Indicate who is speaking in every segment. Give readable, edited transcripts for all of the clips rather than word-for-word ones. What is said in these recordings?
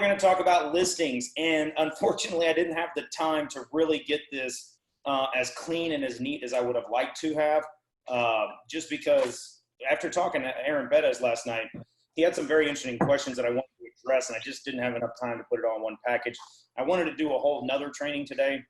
Speaker 1: we're going to talk about listings. And unfortunately, I didn't have the time to really get this as clean and as neat as I would have liked to have, just because after talking to Aaron Bettis last night, he had some very interesting questions that I wanted to address, and I just didn't have enough time to put it all in one package. I wanted to do a whole nother training today,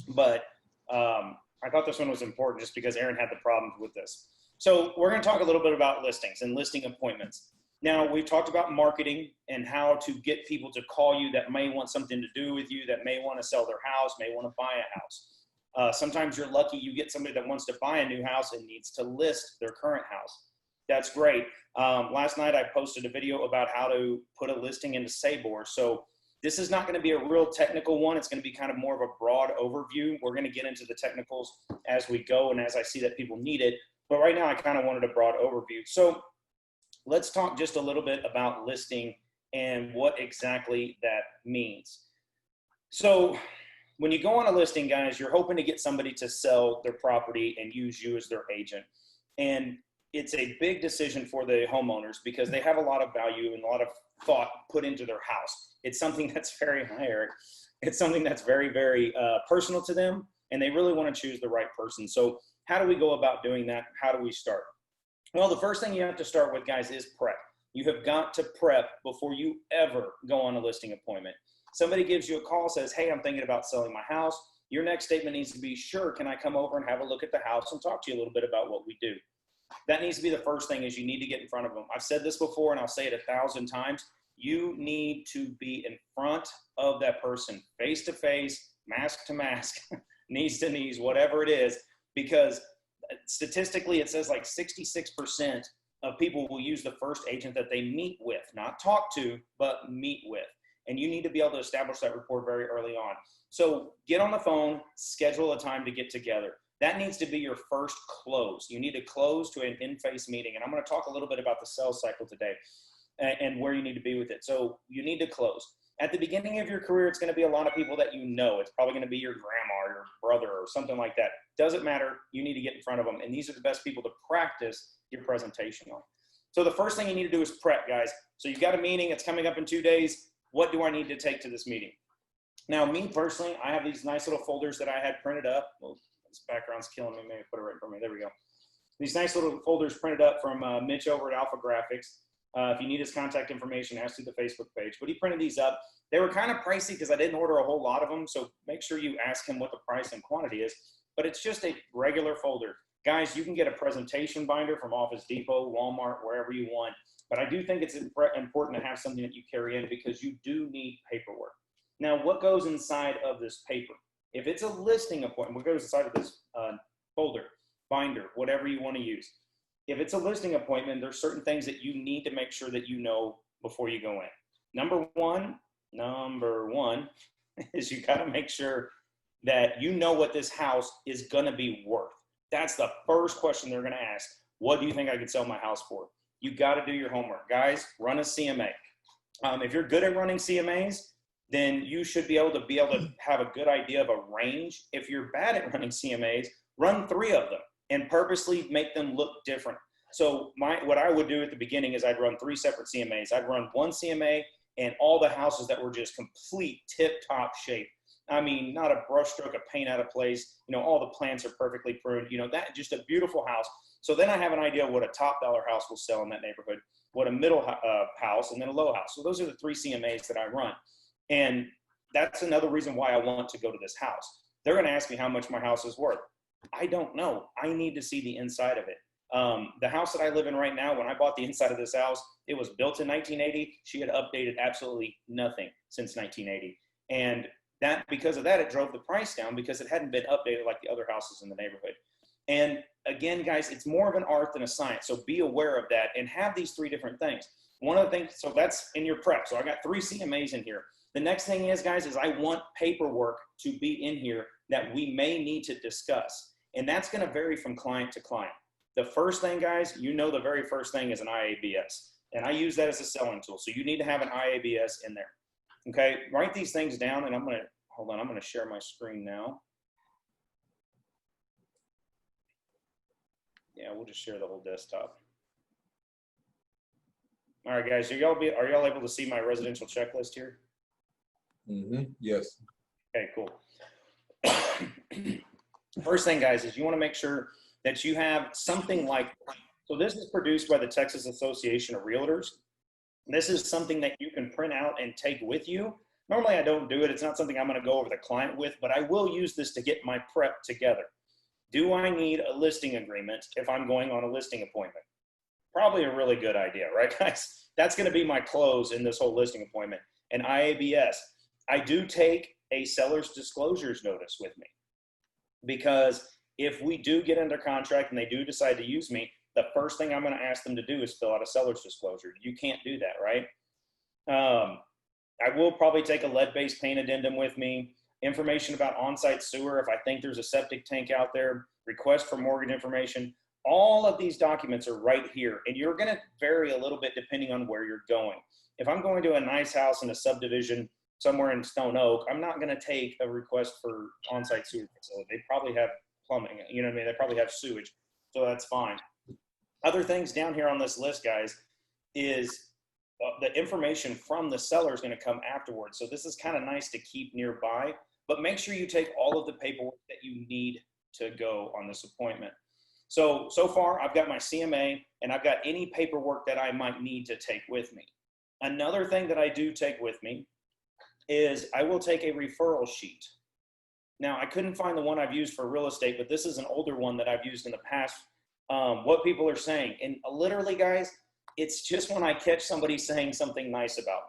Speaker 1: but I thought this one was important just because Aaron had the problems with this. So we're going to talk a little bit about listings and listing appointments. Now, we've talked about marketing and how to get people to call you that may want something to do with you, that may want to sell their house, may want to buy a house. Sometimes you're lucky you get somebody that wants to buy a new house and needs to list their current house. That's great. Last night I posted a video about how to put a listing into Sabor. So this is not going to be a real technical one. It's going to be kind of more of a broad overview. We're going to get into the technicals as we go and as I see that people need it. But right now I kind of wanted a broad overview. So let's talk just a little bit about listing and what exactly that means. So when you go on a listing, guys, you're hoping to get somebody to sell their property and use you as their agent. And it's a big decision for the homeowners because they have a lot of value and a lot of thought put into their house. It's something that's very high, Eric. It's something that's very, very personal to them, and they really want to choose the right person. So how do we go about doing that? How do we start? Well, the first thing you have to start with, guys, is prep. You have got to prep before you ever go on a listing appointment. Somebody gives you a call, says, hey, I'm thinking about selling my house. Your next statement needs to be, sure, can I come over and have a look at the house and talk to you a little bit about what we do? That needs to be the first thing, is you need to get in front of them. I've said this before and I'll say it 1,000 times. You need to be in front of that person, face to face, mask to mask, knees to knees, whatever it is, because statistically it says like 66% of people will use the first agent that they meet with, not talk to, but meet with. And you need to be able to establish that rapport very early on. So get on the phone, schedule a time to get together. That needs to be your first close. You need to close to an in-face meeting. And I'm going to talk a little bit about the sales cycle today and where you need to be with it. So you need to close. At the beginning of your career, it's going to be a lot of people that you know. It's probably going to be your grandma or your brother or something like that. Doesn't matter. You need to get in front of them. And these are the best people to practice your presentation on. So the first thing you need to do is prep, guys. So you've got a meeting. It's coming up in 2 days. What do I need to take to this meeting? Now, me personally, I have these nice little folders that I had printed up. Well, this background's killing me. Maybe put it right for me. There we go. These nice little folders printed up from Mitch over at Alpha Graphics. If you need his contact information, ask through the Facebook page. But he printed these up. They were kind of pricey because I didn't order a whole lot of them. So make sure you ask him what the price and quantity is. But it's just a regular folder. Guys, you can get a presentation binder from Office Depot, Walmart, wherever you want. But I do think it's important to have something that you carry in because you do need paperwork. Now, what goes inside of this paper? If it's a listing appointment, what goes inside of this folder, binder, whatever you want to use? If it's a listing appointment, there's certain things that you need to make sure that you know before you go in. Number one is you got to make sure that you know what this house is going to be worth. That's the first question they're going to ask. What do you think I could sell my house for? You got to do your homework. Guys, run a CMA. If you're good at running CMAs, then you should be able to have a good idea of a range. If you're bad at running CMAs, run 3 of them and purposely make them look different. So what I would do at the beginning is I'd run 3 separate CMAs. I'd run one CMA and all the houses that were just complete tip-top shape. I mean, not a brush stroke of paint out of place. You know, all the plants are perfectly pruned. You know, that just a beautiful house. So then I have an idea of what a top dollar house will sell in that neighborhood, what a middle house, and then a low house. So those are the 3 CMAs that I run. And that's another reason why I want to go to this house. They're going to ask me how much my house is worth. I don't know. I need to see the inside of it. The house that I live in right now, when I bought the inside of this house, it was built in 1980. She had updated absolutely nothing since 1980. And because of that, it drove the price down because it hadn't been updated like the other houses in the neighborhood. And again, guys, it's more of an art than a science. So be aware of that and have these 3 different things. One of the things, so that's in your prep. So I got 3 CMAs in here. The next thing is, guys, is I want paperwork to be in here that we may need to discuss. And that's going to vary from client to client. The first thing, guys, you know, the very first thing is an IABS. And I use that as a selling tool. So you need to have an IABS in there. Okay, write these things down, and I'm going to share my screen now. Yeah, we'll just share the whole desktop. All right, guys, are y'all able to see my residential checklist here?
Speaker 2: Yes.
Speaker 1: Okay, cool. First thing, guys, is you want to make sure that you have something like, so this is produced by the Texas Association of Realtors. This is something that you can print out and take with you. Normally I don't do it. It's not something I'm going to go over the client with, but I will use this to get my prep together. Do I need a listing agreement if I'm going on a listing appointment? Probably a really good idea, right, guys? That's going to be my close in this whole listing appointment. And IABS, I do take a seller's disclosures notice with me, because if we do get under contract and they do decide to use me, the first thing I'm going to ask them to do is fill out a seller's disclosure. You can't do that, right? I will probably take a lead-based paint addendum with me, information about on-site sewer if I think there's a septic tank out there, request for mortgage information. All of these documents are right here, and you're going to vary a little bit depending on where you're going. If I'm going to a nice house in a subdivision somewhere in Stone Oak, I'm not going to take a request for on-site sewer facility. They probably have plumbing, you know what I mean? They probably have sewage, so that's fine. Other things down here on this list, guys, is the information from the seller is going to come afterwards. So this is kind of nice to keep nearby, but make sure you take all of the paperwork that you need to go on this appointment. So far I've got my CMA and I've got any paperwork that I might need to take with me. Another thing that I do take with me is I will take a referral sheet. Now, I couldn't find the one I've used for real estate, but this is an older one that I've used in the past. What people are saying, and literally, guys, it's just when I catch somebody saying something nice about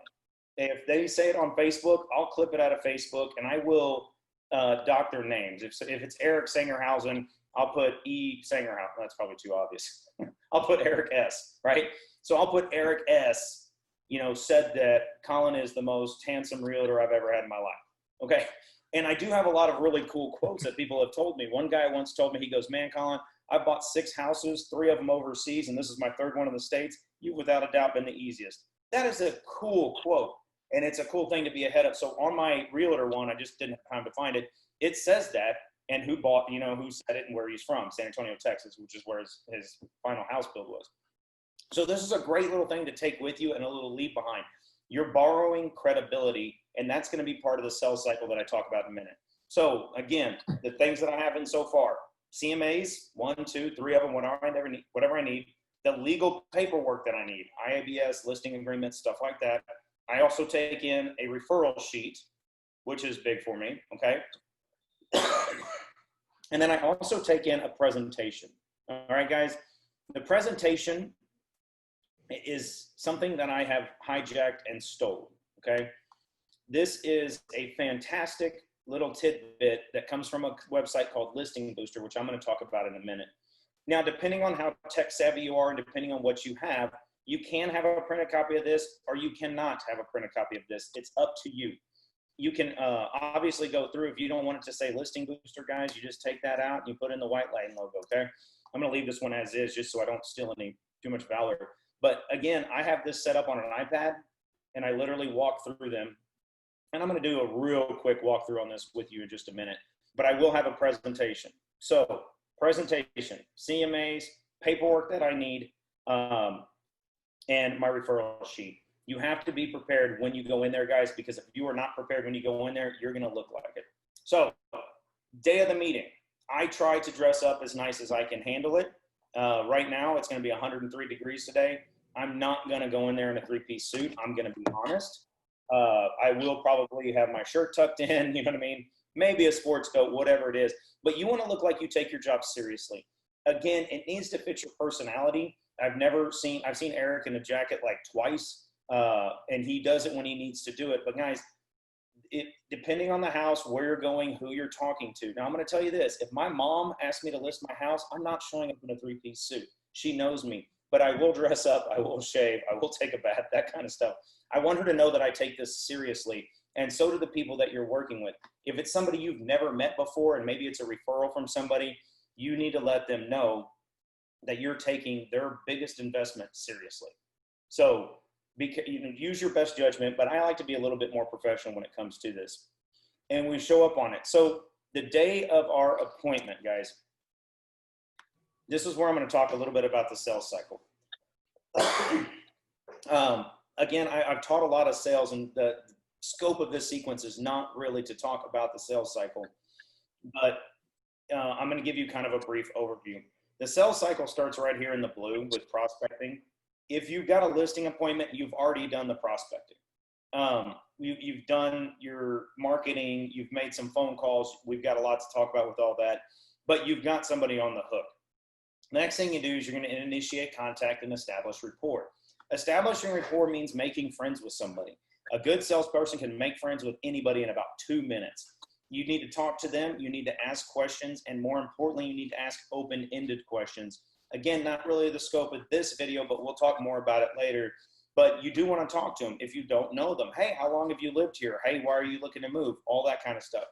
Speaker 1: me. If they say it on Facebook, I'll clip it out of Facebook and I will dock their names. If it's Eric Sangerhausen, I'll put E. Sangerhausen. That's probably too obvious. I'll put Eric S., right? So I'll put Eric S., said that Colin is the most handsome realtor I've ever had in my life. Okay. And I do have a lot of really cool quotes that people have told me. One guy once told me, he goes, "Man, Colin, I bought 6 houses, 3 of them overseas, and this is my 3rd one in the States. You've without a doubt been the easiest." That is a cool quote, and it's a cool thing to be ahead of. So on my realtor one, I just didn't have time to find it. It says that, and who bought, who said it and where he's from, San Antonio, Texas, which is where his final house build was. So this is a great little thing to take with you and a little leave behind. You're borrowing credibility, and that's going to be part of the sales cycle that I talk about in a minute. So again, the things that I have in so far: CMAs, 1, 2, 3 of them, whatever I need, the legal paperwork that I need, IABS, listing agreements, stuff like that. I also take in a referral sheet, which is big for me, okay? And then I also take in a presentation. All right, guys, the presentation is something that I have hijacked and stole, okay? This is a fantastic little tidbit that comes from a website called Listing Booster, which I'm going to talk about in a minute. Now, depending on how tech savvy you are and depending on what you have, you can have a printed copy of this or you cannot have a printed copy of this. It's up to you. You can obviously go through. If you don't want it to say Listing Booster, guys, you just take that out and you put in the white light logo, okay? I'm going to leave this one as is just so I don't steal too much valor. But again, I have this set up on an iPad and I literally walk through them. And I'm going to do a real quick walkthrough on this with you in just a minute, but I will have a presentation. So presentation, CMAs, paperwork that I need, and my referral sheet. You have to be prepared when you go in there, guys, because if you are not prepared when you go in there, you're going to look like it. So day of the meeting, I try to dress up as nice as I can handle it. Right now, it's going to be 103 degrees today. I'm not going to go in there in a 3-piece suit. I'm going to be honest. I will probably have my shirt tucked in, you know what I mean? Maybe a sports coat, whatever it is. But you want to look like you take your job seriously. Again, it needs to fit your personality. I've seen Eric in a jacket like twice, and he does it when he needs to do it. But guys, depending on the house, where you're going, who you're talking to. Now, I'm going to tell you this. If my mom asked me to list my house, I'm not showing up in a 3-piece suit. She knows me. But I will dress up, I will shave, I will take a bath, that kind of stuff. I want her to know that I take this seriously, and so do the people that you're working with. If it's somebody you've never met before and maybe it's a referral from somebody, you need to let them know that you're taking their biggest investment seriously. So use your best judgment, but I like to be a little bit more professional when it comes to this. And we show up on it. So the day of our appointment, guys, this is where I'm going to talk a little bit about the sales cycle. Again, I've taught a lot of sales, and scope of this sequence is not really to talk about the sales cycle, but I'm going to give you kind of a brief overview. The sales cycle starts right here in the blue with prospecting. If you've got a listing appointment, you've already done the prospecting. You've done your marketing, you've made some phone calls. We've got a lot to talk about with all that, but you've got somebody on the hook. Next thing you do is you're going to initiate contact and establish rapport. Establishing rapport means making friends with somebody. A good salesperson can make friends with anybody in about 2 minutes. You need to talk to them, you need to ask questions, and more importantly, you need to ask open-ended questions. Again, not really the scope of this video, but we'll talk more about it later. But you do want to talk to them if you don't know them. Hey, how long have you lived here? Hey, why are you looking to move? All that kind of stuff.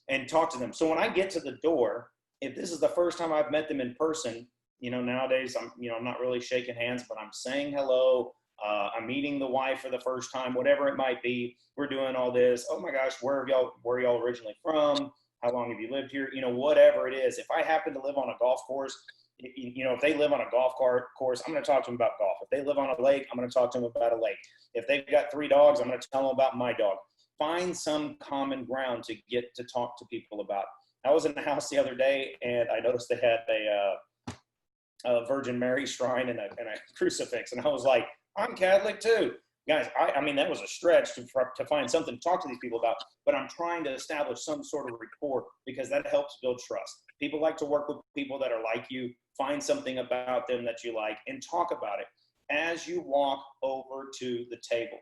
Speaker 1: And talk to them. So when I get to the door, if this is the first time I've met them in person, nowadays I'm not really shaking hands, but I'm saying hello. I'm meeting the wife for the first time, whatever it might be. We're doing all this. Oh my gosh, where are y'all originally from? How long have you lived here? Whatever it is. If I happen to live on a golf course, if they live on a golf course, I'm going to talk to them about golf. If they live on a lake, I'm going to talk to them about a lake. If they've got 3 dogs, I'm going to tell them about my dog. Find some common ground to get to talk to people about. I was in the house the other day, and I noticed they had a Virgin Mary shrine and a crucifix, and I was like, I'm Catholic too. Guys, I mean, that was a stretch to find something to talk to these people about, but I'm trying to establish some sort of rapport because that helps build trust. People like to work with people that are like you. Find something about them that you like and talk about it as you walk over to the table.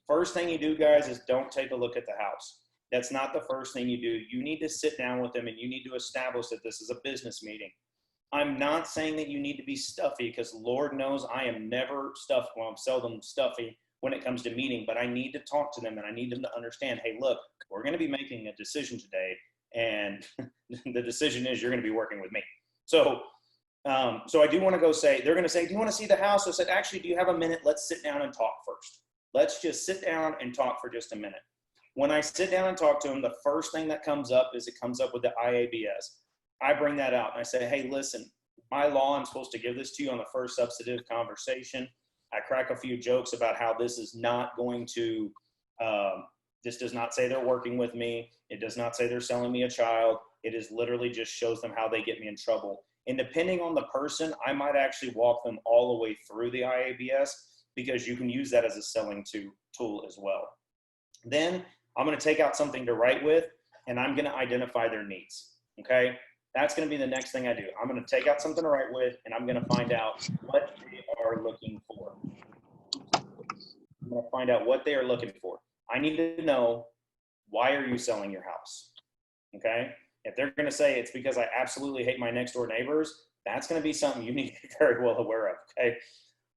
Speaker 1: First thing you do, guys, is don't take a look at the house. That's not the first thing you do. You need to sit down with them and you need to establish that this is a business meeting. I'm not saying that you need to be stuffy because Lord knows I am never stuffy. Well, I'm seldom stuffy when it comes to meeting, but I need to talk to them and I need them to understand, hey, look, we're going to be making a decision today. And the decision is you're going to be working with me. So I do want to go say, they're going to say, do you want to see the house? I said, actually, do you have a minute? Let's sit down and talk first. Let's just sit down and talk for just a minute. When I sit down and talk to them, the first thing that comes up is it comes up with the IABS. I bring that out and I say, hey, listen, by law, I'm supposed to give this to you on the first substantive conversation. I crack a few jokes about how this is not going to, this does not say they're working with me. It does not say they're selling me a child. It is literally just shows them how they get me in trouble. And depending on the person, I might actually walk them all the way through the IABS because you can use that as a selling tool as well. Then I'm going to take out something to write with and I'm going to identify their needs. Okay. That's going to be the next thing I do. I'm going to take out something to write with, and I'm going to find out what they are looking for. I'm going to find out what they are looking for. I need to know, why are you selling your house? Okay? If they're going to say it's because I absolutely hate my next door neighbors, that's going to be something you need to be very well aware of. Okay?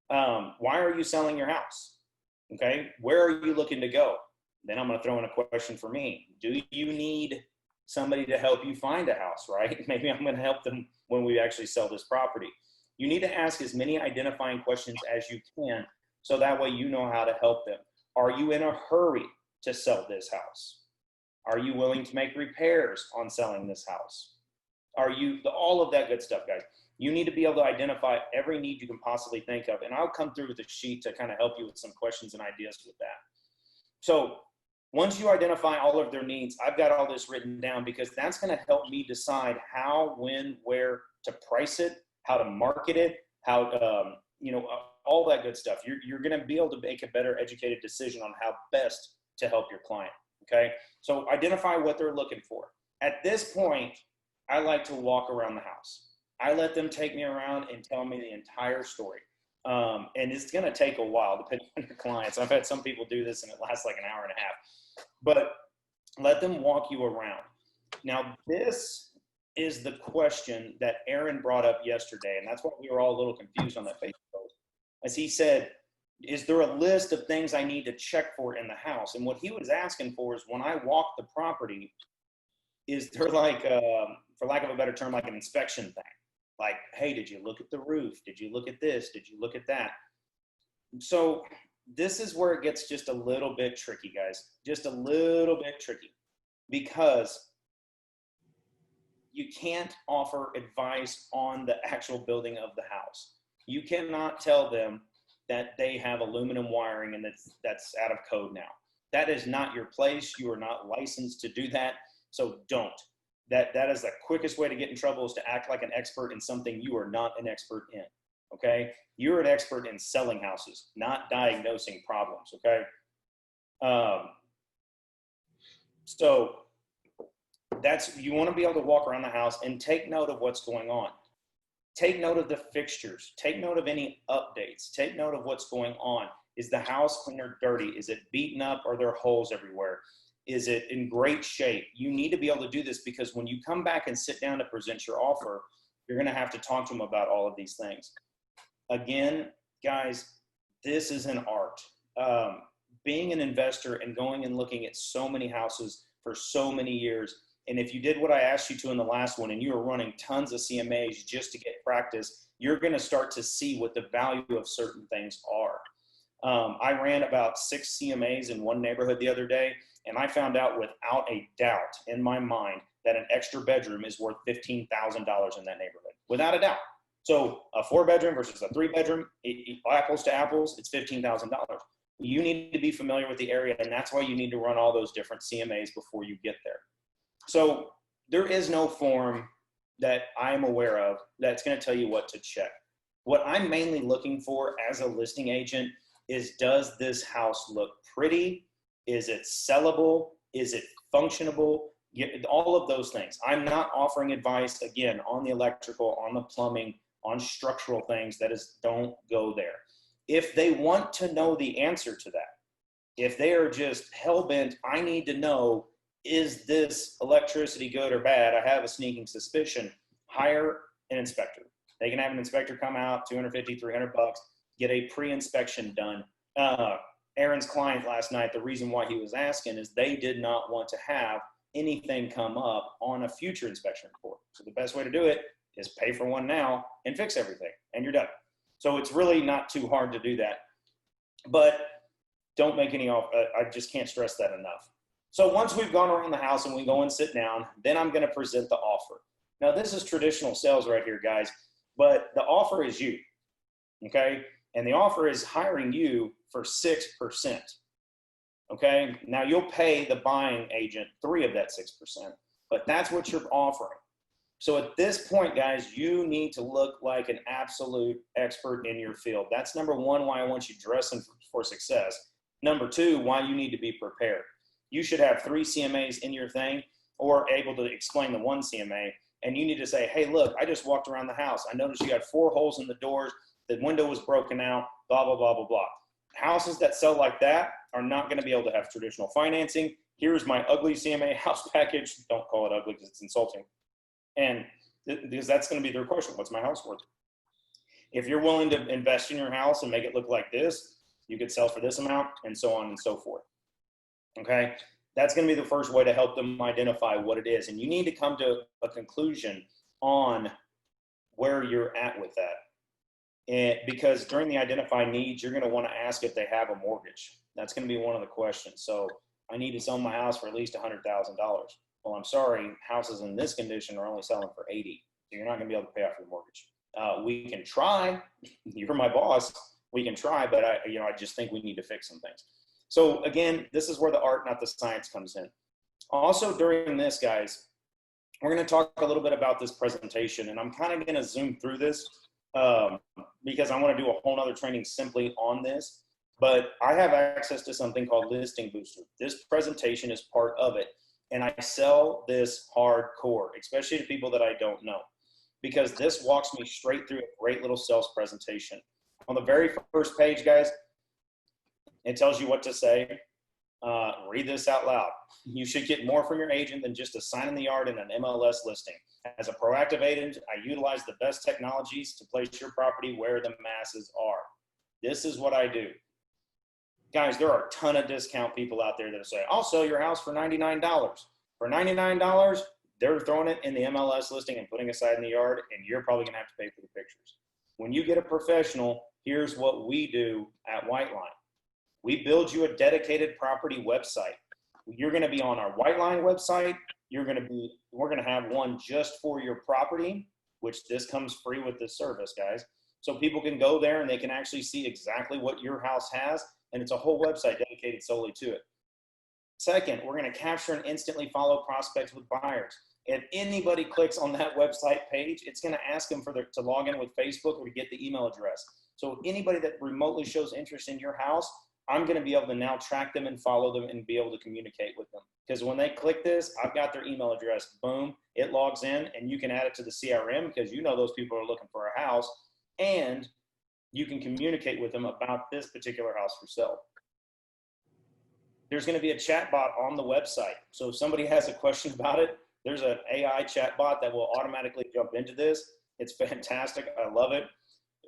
Speaker 1: Why are you selling your house? Okay? Where are you looking to go? Then I'm going to throw in a question for me. Do you need somebody to help you find a house, right? Maybe I'm going to help them when we actually sell this property. You need to ask as many identifying questions as you can so that way you know how to help them. Are you in a hurry to sell this house? Are you willing to make repairs on selling this house? All of that good stuff, guys. You need to be able to identify every need you can possibly think of, and I'll come through with a sheet to kind of help you with some questions and ideas with that. So once you identify all of their needs, I've got all this written down because that's going to help me decide how, when, where to price it, how to market it, how, all that good stuff. You're going to be able to make a better educated decision on how best to help your client. Okay. So identify what they're looking for. At this point, I like to walk around the house. I let them take me around and tell me the entire story. And it's going to take a while depending on your clients. I've had some people do this and it lasts like an hour and a half. But let them walk you around. Now, this is the question that Aaron brought up yesterday, and that's why we were all a little confused on that Facebook post. As he said, is there a list of things I need to check for in the house? And what he was asking for is when I walk the property, is there like, for lack of a better term, like an inspection thing? Like, hey, did you look at the roof? Did you look at this? Did you look at that? So this is where it gets just a little bit tricky, guys. Just a little bit tricky because you can't offer advice on the actual building of the house. You cannot tell them that they have aluminum wiring and that's out of code now. That is not your place. You are not licensed to do that. So don't. That is the quickest way to get in trouble, is to act like an expert in something you are not an expert in. Okay. You're an expert in selling houses, not diagnosing problems. Okay. So you want to be able to walk around the house and take note of what's going on. Take note of the fixtures. Take note of any updates. Take note of what's going on. Is the house clean or dirty? Is it beaten up? Are there holes everywhere? Is it in great shape? You need to be able to do this, because when you come back and sit down to present your offer, you're going to have to talk to them about all of these things. Again, guys, this is an art. Being an investor and going and looking at so many houses for so many years, and if you did what I asked you to in the last one and you were running tons of CMAs just to get practice, you're going to start to see what the value of certain things are. I ran about 6 CMAs in one neighborhood the other day, and I found out without a doubt in my mind that an extra bedroom is worth $15,000 in that neighborhood, without a doubt. So a 4-bedroom versus a 3-bedroom, apples to apples, it's $15,000. You need to be familiar with the area, and that's why you need to run all those different CMAs before you get there. So there is no form that I'm aware of that's going to tell you what to check. What I'm mainly looking for as a listing agent is, does this house look pretty? Is it sellable? Is it functionable? All of those things. I'm not offering advice, again, on the electrical, on the plumbing, on structural things. That is, don't go there. If they want to know the answer to that, if they are just hell-bent, I need to know, is this electricity good or bad? I have a sneaking suspicion. Hire an inspector. They can have an inspector come out, $250, $300, get a pre-inspection done. Aaron's client last night, the reason why he was asking is they did not want to have anything come up on a future inspection report. So the best way to do it is pay for one now and fix everything, and you're done. So it's really not too hard to do that. But don't make any off. I just can't stress that enough. So once we've gone around the house and we go and sit down, then I'm going to present the offer. Now, this is traditional sales right here, guys, but the offer is you, okay? And the offer is hiring you for 6%, okay? Now, you'll pay the buying agent 3 of that 6%, but that's what you're offering. So at this point, guys, you need to look like an absolute expert in your field. That's number 1, why I want you dressing for success. Number 2, why you need to be prepared. You should have 3 CMAs in your thing, or able to explain the 1 CMA. And you need to say, hey, look, I just walked around the house. I noticed you got 4 holes in the doors. The window was broken out, blah, blah, blah, blah, blah. Houses that sell like that are not going to be able to have traditional financing. Here's my ugly CMA house package. Don't call it ugly because it's insulting. And because that's going to be their question. What's my house worth? If you're willing to invest in your house and make it look like this, you could sell for this amount, and so on and so forth. Okay, that's going to be the first way to help them identify what it is. And you need to come to a conclusion on where you're at with that. And because during the identify needs, you're going to want to ask if they have a mortgage. That's going to be one of the questions. So I need to sell my house for at least $100,000. Well, I'm sorry, houses in this condition are only selling for 80. So you're not going to be able to pay off your mortgage. We can try. You're my boss. We can try, but I just think we need to fix some things. So again, this is where the art, not the science, comes in. Also during this, guys, we're going to talk a little bit about this presentation, and I'm kind of going to zoom through this because I want to do a whole nother training simply on this, but I have access to something called Listing Booster. This presentation is part of it, and I sell this hardcore, especially to people that I don't know, because this walks me straight through a great little sales presentation. On the very first page, guys, it tells you what to say. Read this out loud. You should get more from your agent than just a sign in the yard and an MLS listing. As a proactive agent, I utilize the best technologies to place your property where the masses are. This is what I do. Guys, there are a ton of discount people out there that say, I'll sell your house for $99. For $99, they're throwing it in the MLS listing and putting a sign in the yard, and you're probably going to have to pay for the pictures. When you get a professional, here's what we do at White Line. We build you a dedicated property website. You're going to be on our White Line website. We're going to have one just for your property, which this comes free with this service, guys. So people can go there and they can actually see exactly what your house has. And it's a whole website dedicated solely to it. Second, we're going to capture and instantly follow prospects with buyers. If anybody clicks on that website page, it's going to ask them to log in with Facebook or to get the email address. So anybody that remotely shows interest in your house, I'm going to be able to now track them and follow them and be able to communicate with them. Because when they click this, I've got their email address. Boom, it logs in, and you can add it to the CRM because you know those people are looking for a house, and you can communicate with them about this particular house for sale. There's going to be a chat bot on the website. So if somebody has a question about it, there's an AI chat bot that will automatically jump into this. It's fantastic. I love it.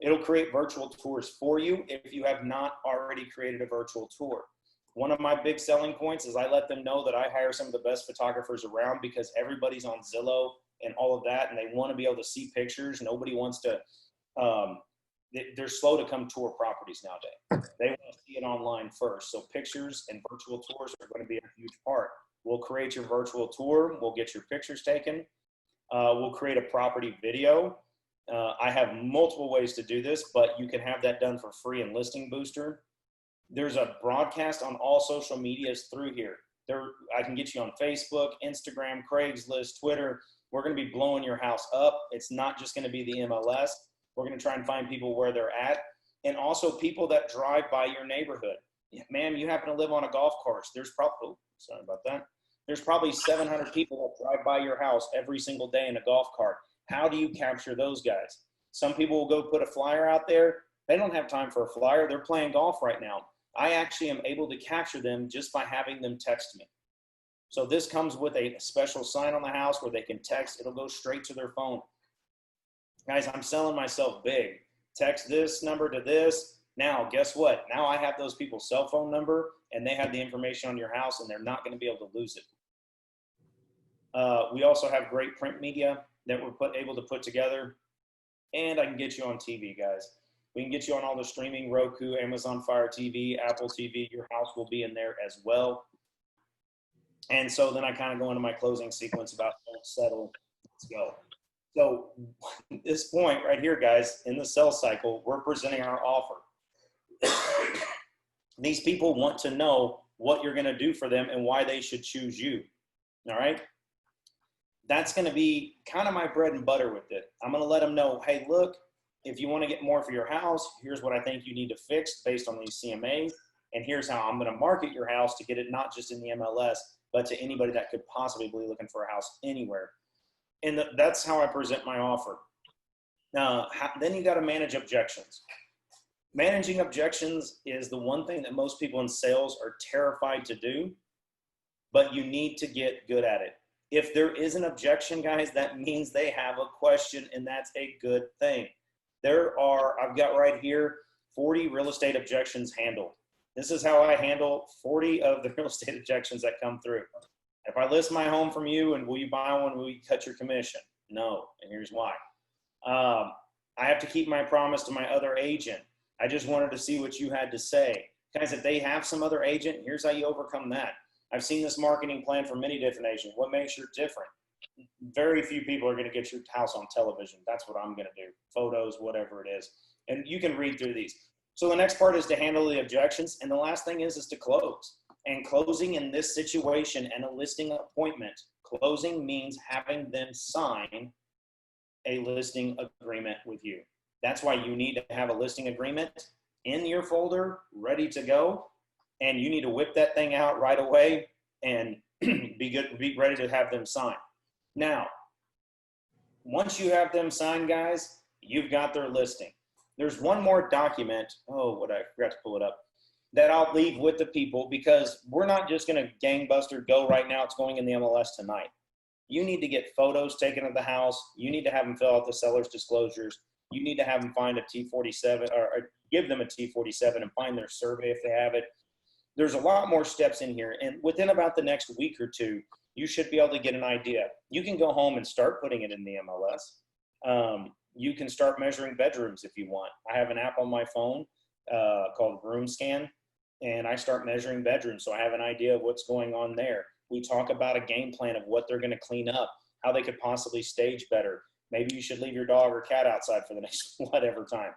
Speaker 1: It'll create virtual tours for you if you have not already created a virtual tour. One of my big selling points is I let them know that I hire some of the best photographers around because everybody's on Zillow and all of that, and they want to be able to see pictures. Nobody wants to, they're slow to come tour properties nowadays. They want to see it online first. So pictures and virtual tours are going to be a huge part. We'll create your virtual tour. We'll get your pictures taken. We'll create a property video. I have multiple ways to do this, but you can have that done for free in Listing Booster. There's a broadcast on all social medias through here. I can get you on Facebook, Instagram, Craigslist, Twitter. We're going to be blowing your house up. It's not just going to be the MLS. We're going to try and find people where they're at, and also people that drive by your neighborhood. Ma'am, you happen to live on a golf course. There's probably, sorry about that. There's probably 700 people that drive by your house every single day in a golf cart. How do you capture those guys? Some people will go put a flyer out there. They don't have time for a flyer. They're playing golf right now. I actually am able to capture them just by having them text me. So this comes with a special sign on the house where they can text. It'll go straight to their phone. Guys, I'm selling myself big. Text this number to this. Now, guess what? Now I have those people's cell phone number, and they have the information on your house, and they're not going to be able to lose it. We also have great print media that we're able to put together, and I can get you on TV, guys. We can get you on all the streaming, Roku, Amazon Fire TV, Apple TV. Your house will be in there as well. And so then I kind of go into my closing sequence about don't settle. Let's go. So at this point right here, guys, in the sales cycle, we're presenting our offer. These people want to know what you're going to do for them and why they should choose you. All right. That's going to be kind of my bread and butter with it. I'm going to let them know, hey, look, if you want to get more for your house, here's what I think you need to fix based on these CMAs. And here's how I'm going to market your house to get it not just in the MLS, but to anybody that could possibly be looking for a house anywhere. And that's how I present my offer. Now, then you got to manage objections. Managing objections is the one thing that most people in sales are terrified to do, but you need to get good at it. If there is an objection, guys, that means they have a question, and that's a good thing. I've got right here 40 real estate objections handled. This is how I handle 40 of the real estate objections that come through. If I list my home from you and will you buy one, will you cut your commission? No, and here's why. I have to keep my promise to my other agent. I just wanted to see what you had to say. Guys, if they have some other agent, here's how you overcome that. I've seen this marketing plan from many different agents. What makes you different? Very few people are going to get your house on television. That's what I'm going to do. Photos, whatever it is. And you can read through these. So the next part is to handle the objections. And the last thing is to close. And closing in this situation and a listing appointment, closing means having them sign a listing agreement with you. That's why you need to have a listing agreement in your folder, ready to go. And you need to whip that thing out right away and be ready to have them sign. Now, once you have them signed, guys, you've got their listing. There's one more document. Oh, I forgot to pull it up. That I'll leave with the people because we're not just going to gangbuster go right now. It's going in the MLS tonight. You need to get photos taken of the house. You need to have them fill out the seller's disclosures. You need to have them find a T47 or give them a T47 and find their survey if they have it. There's a lot more steps in here. And within about the next week or two, you should be able to get an idea. You can go home and start putting it in the MLS. You can start measuring bedrooms if you want. I have an app on my phone called Room Scan, and I start measuring bedrooms. So I have an idea of what's going on there. We talk about a game plan of what they're going to clean up, how they could possibly stage better. Maybe you should leave your dog or cat outside for the next whatever time.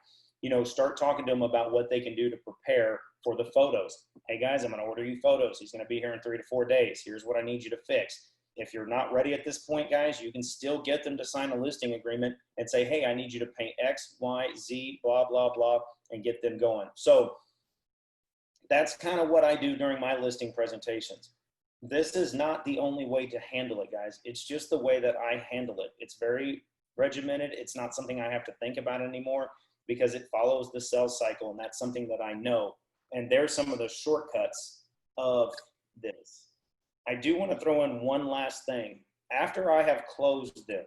Speaker 1: start talking to them about what they can do to prepare for the photos. Hey guys, I'm going to order you photos. He's going to be here in 3 to 4 days. Here's what I need you to fix. If you're not ready at this point, guys, you can still get them to sign a listing agreement and say, hey, I need you to paint X, Y, Z, blah, blah, blah, and get them going. So that's kind of what I do during my listing presentations. This is not the only way to handle it, guys. It's just the way that I handle it. It's very regimented. It's not something I have to think about anymore because it follows the sales cycle, and that's something that I know. And there's some of the shortcuts of this. I do want to throw in one last thing. After I have closed them,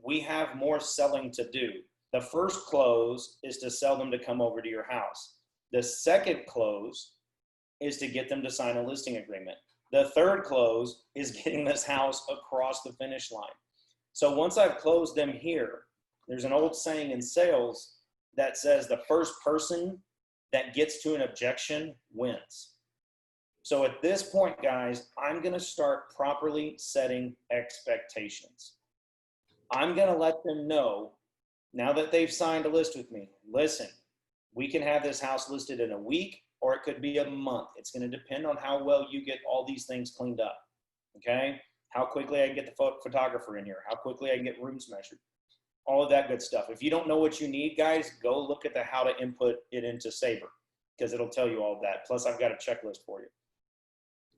Speaker 1: we have more selling to do. The first close is to sell them to come over to your house. The second close is to get them to sign a listing agreement. The third close is getting this house across the finish line. So once I've closed them here, there's an old saying in sales that says the first person that gets to an objection wins. So at this point, guys, I'm going to start properly setting expectations. I'm going to let them know, now that they've signed a list with me, listen, we can have this house listed in a week, or it could be a month. It's going to depend on how well you get all these things cleaned up, okay? How quickly I can get the photographer in here, how quickly I can get rooms measured, all of that good stuff. If you don't know what you need, guys, go look at the how to input it into Sabre, because it'll tell you all of that. Plus, I've got a checklist for you.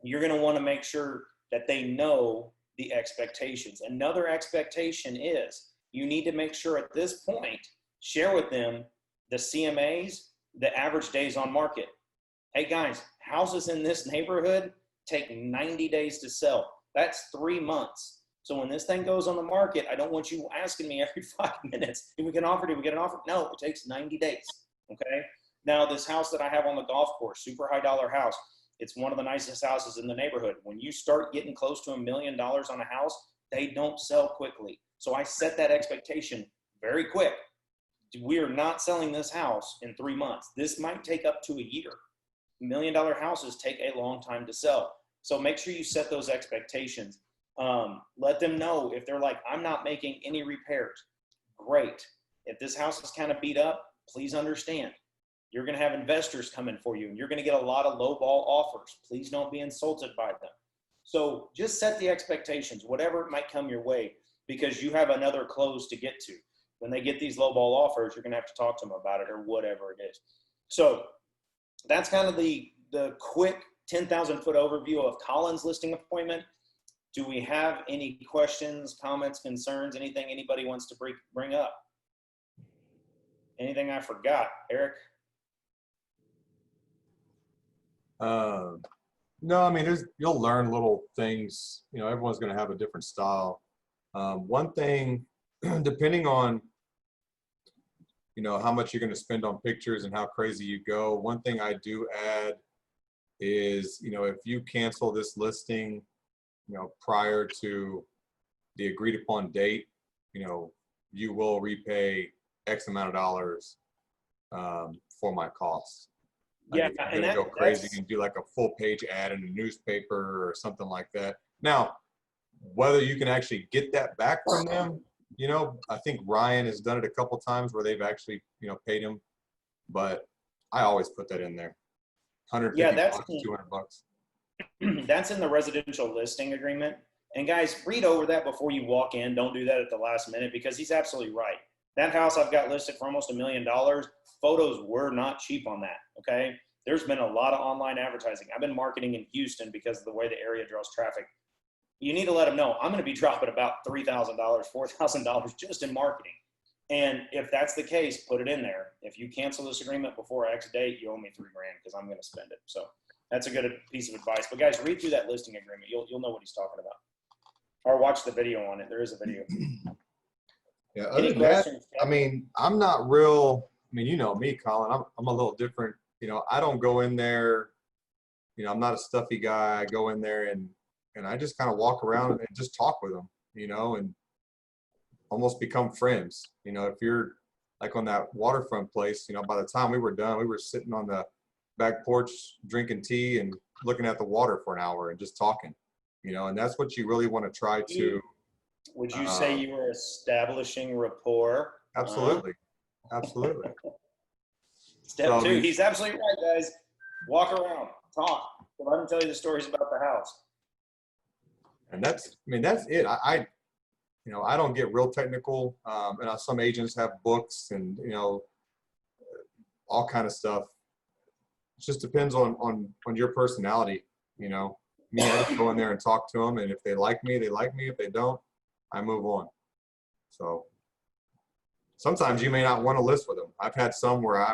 Speaker 1: You're going to want to make sure that they know the expectations. Another expectation is you need to make sure at this point, share with them the CMAs, the average days on market. Hey guys, houses in this neighborhood take 90 days to sell. That's 3 months. So when this thing goes on the market, I don't want you asking me every 5 minutes, did we get an offer? Did we get an offer? No, it takes 90 days, okay? Now this house that I have on the golf course, super high dollar house, it's one of the nicest houses in the neighborhood. When you start getting close to $1 million on a house, they don't sell quickly. So I set that expectation very quick. We are not selling this house in 3 months. This might take up to a year. $1 million houses take a long time to sell. So make sure you set those expectations. Let them know if they're like, I'm not making any repairs. Great. If this house is kind of beat up, please understand. You're going to have investors coming for you, and you're going to get a lot of lowball offers. Please don't be insulted by them. So just set the expectations, whatever it might come your way, because you have another close to get to. When they get these lowball offers, you're going to have to talk to them about it or whatever it is. So that's kind of the quick 10,000-foot overview of Colin's listing appointment. Do we have any questions, comments, concerns, anything anybody wants to bring up? Anything I forgot, Eric?
Speaker 2: No, I mean, you'll learn little things. You know, everyone's going to have a different style. One thing, depending on, you know, how much you're going to spend on pictures and how crazy you go, one thing I do add is, you know, if you cancel this listing, you know, prior to the agreed upon date, you know, you will repay X amount of dollars for my costs.
Speaker 1: Yeah,
Speaker 2: like if you're gonna go crazy and do like a full page ad in a newspaper or something like that. Now, whether you can actually get that back from them, you know, I think Ryan has done it a couple times where they've actually, you know, paid him, but I always put that in there. 150
Speaker 1: yeah,
Speaker 2: bucks, 200 bucks.
Speaker 1: That's in the residential listing agreement. And guys, read over that before you walk in. Don't do that at the last minute, because he's absolutely right. That house I've got listed for almost $1 million. Photos were not cheap on that, okay? There's been a lot of online advertising. I've been marketing in Houston because of the way the area draws traffic. You need to let them know I'm going to be dropping about $3,000, $4,000 just in marketing. And if that's the case, put it in there. If you cancel this agreement before X date, you owe me $3,000 because I'm going to spend it. So that's a good piece of advice. But guys, read through that listing agreement. You'll know what he's talking about. Or watch the video on it. There is a video.
Speaker 2: Yeah. Other than that, I mean, I'm not real. I mean, you know me, Colin. I'm a little different. You know, I don't go in there. You know, I'm not a stuffy guy. I go in there and I just kind of walk around and just talk with them. You know, and almost become friends. You know, if you're like on that waterfront place, you know, by the time we were done, we were sitting on the back porch drinking tea and looking at the water for an hour and just talking. You know, and that's what you really want to try to.
Speaker 1: Would you say you were establishing rapport?
Speaker 2: Absolutely. Absolutely.
Speaker 1: Step
Speaker 2: So,
Speaker 1: two, he's absolutely right, guys. Walk around, talk. Let him tell you the stories about the house.
Speaker 2: and that's it. I don't get real technical. And some agents have books and, all kind of stuff. It just depends on your personality. Me, I just go in there and talk to them. And if they like me, they like me. If they don't, I move on. So sometimes you may not want to list with them. I've had some where I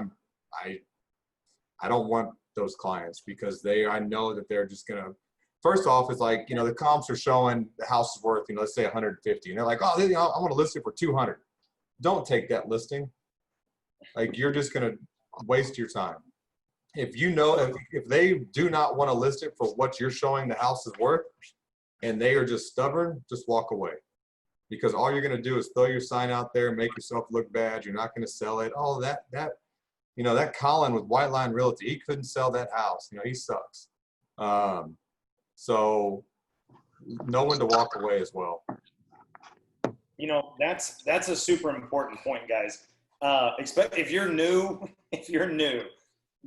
Speaker 2: don't want those clients because I know that they're just going to, first off, it's like, the comps are showing the house is worth, let's say 150. And they're like, oh, I want to list it for 200. Don't take that listing. Like, you're just going to waste your time. If if they do not want to list it for what you're showing the house is worth and they are just stubborn, just walk away. Because all you're going to do is throw your sign out there and make yourself look bad. You're not going to sell it. Oh, that Colin with White Line Realty, he couldn't sell that house. He sucks. So know when to walk away as well.
Speaker 1: That's a super important point, guys. If you're new,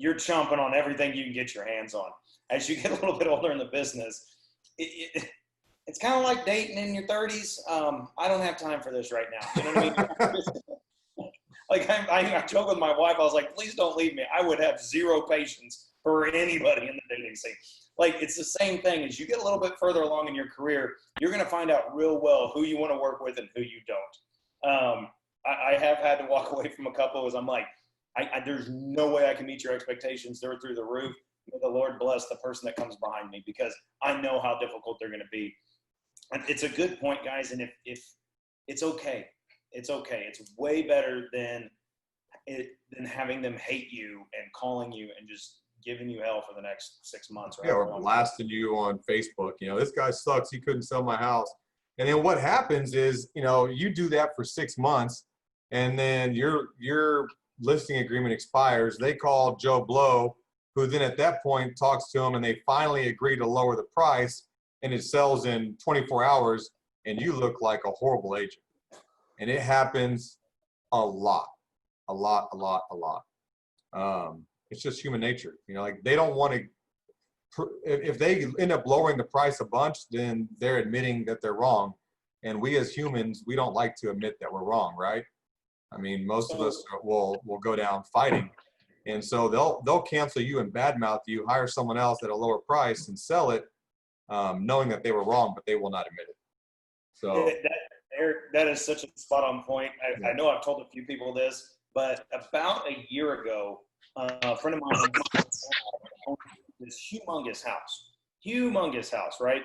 Speaker 1: you're chomping on everything you can get your hands on. As you get a little bit older in the business, it's kind of like dating in your 30s. I don't have time for this right now. You know what I mean? Like I joke with my wife. I was like, please don't leave me. I would have zero patience for anybody in the dating scene. Like, it's the same thing. As you get a little bit further along in your career, you're going to find out real well who you want to work with and who you don't. I have had to walk away from a couple as I'm like, there's no way I can meet your expectations. They're through the roof. May the Lord bless the person that comes behind me because I know how difficult they're going to be. And it's a good point, guys. And if it's okay. It's okay. It's way better than having them hate you and calling you and just giving you hell for the next 6 months. Right?
Speaker 2: Yeah, or blasting you on Facebook. This guy sucks. He couldn't sell my house. And then what happens is, you do that for 6 months, and then your listing agreement expires. They call Joe Blow, who then at that point talks to him, and they finally agree to lower the price, and it sells in 24 hours, and you look like a horrible agent. And it happens a lot. It's just human nature. Like, they don't want to, if they end up lowering the price a bunch, then they're admitting that they're wrong. And we as humans, we don't like to admit that we're wrong, right? I mean, most of us will go down fighting. And so they'll cancel you and badmouth you, hire someone else at a lower price and sell it, knowing that they were wrong, but they will not admit it. So
Speaker 1: Eric, that is such a spot on point. I know I've told a few people this, but about a year ago, a friend of mine owned this humongous house, right?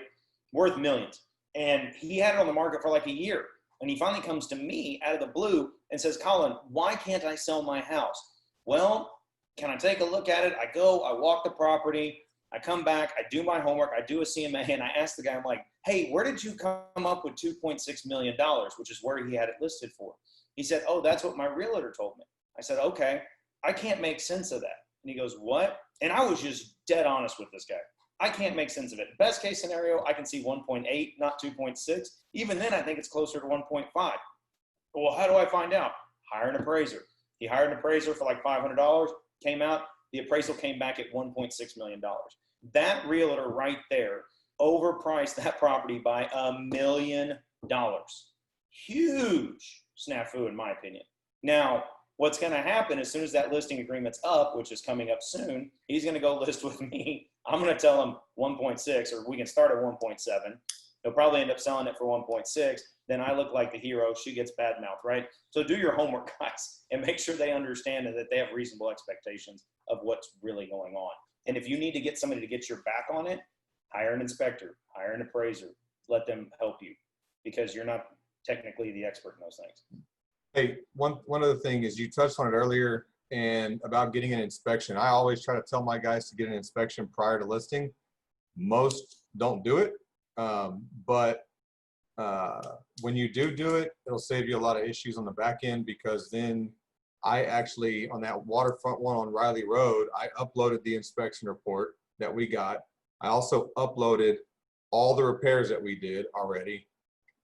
Speaker 1: Worth millions. And he had it on the market for like a year. And he finally comes to me out of the blue and says, Colin, why can't I sell my house? Well, can I take a look at it? I go, I walk the property, I come back, I do my homework, I do a CMA, and I ask the guy, I'm like, hey, where did you come up with $2.6 million, which is where he had it listed for? He said, oh, that's what my realtor told me. I said, okay, I can't make sense of that. And he goes, what? And I was just dead honest with this guy. I can't make sense of it. Best case scenario, I can see 1.8, not 2.6. Even then, I think it's closer to 1.5. Well, how do I find out? Hire an appraiser. He hired an appraiser for like $500, came out, the appraisal came back at $1.6 million. That realtor right there overpriced that property by $1 million. Huge snafu, in my opinion. Now, what's going to happen as soon as that listing agreement's up, which is coming up soon, he's going to go list with me. I'm going to tell him 1.6, or we can start at 1.7. He'll probably end up selling it for 1.6. Then I look like the hero. She gets bad mouth, right? So do your homework, guys, and make sure they understand and that they have reasonable expectations of what's really going on. And if you need to get somebody to get your back on it, hire an inspector, hire an appraiser, let them help you because you're not technically the expert in those things.
Speaker 2: Hey, one other thing is you touched on it earlier and about getting an inspection. I always try to tell my guys to get an inspection prior to listing. Most don't do it, but when you do it, it'll save you a lot of issues on the back end because then I actually, on that waterfront one on Riley Road, I uploaded the inspection report that we got. I also uploaded all the repairs that we did already.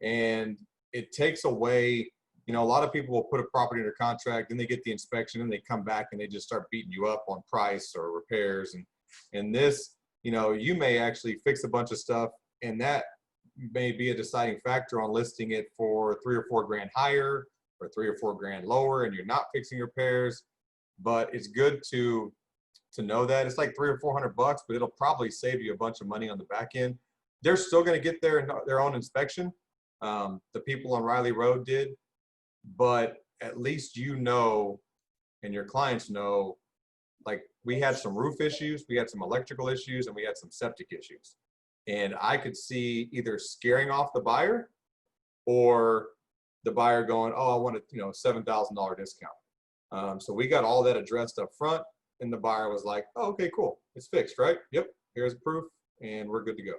Speaker 2: And it takes away, you know, a lot of people will put a property under contract, then they get the inspection and they come back and they just start beating you up on price or repairs. And this, you know, you may actually fix a bunch of stuff, and that may be a deciding factor on listing it for $3 or $4 grand higher or $3 or $4 grand lower, and you're not fixing repairs. But it's good to know that it's like $300 or $400, but it'll probably save you a bunch of money on the back end. They're still going to get their own inspection. The people on Riley Road did, but at least you know, and your clients know, like we had some roof issues, we had some electrical issues, and we had some septic issues. And I could see either scaring off the buyer or the buyer going, oh, I want a $7,000 discount. So we got all that addressed up front, and the buyer was like, oh, okay, cool. It's fixed, right? Yep, here's proof, and we're good to go.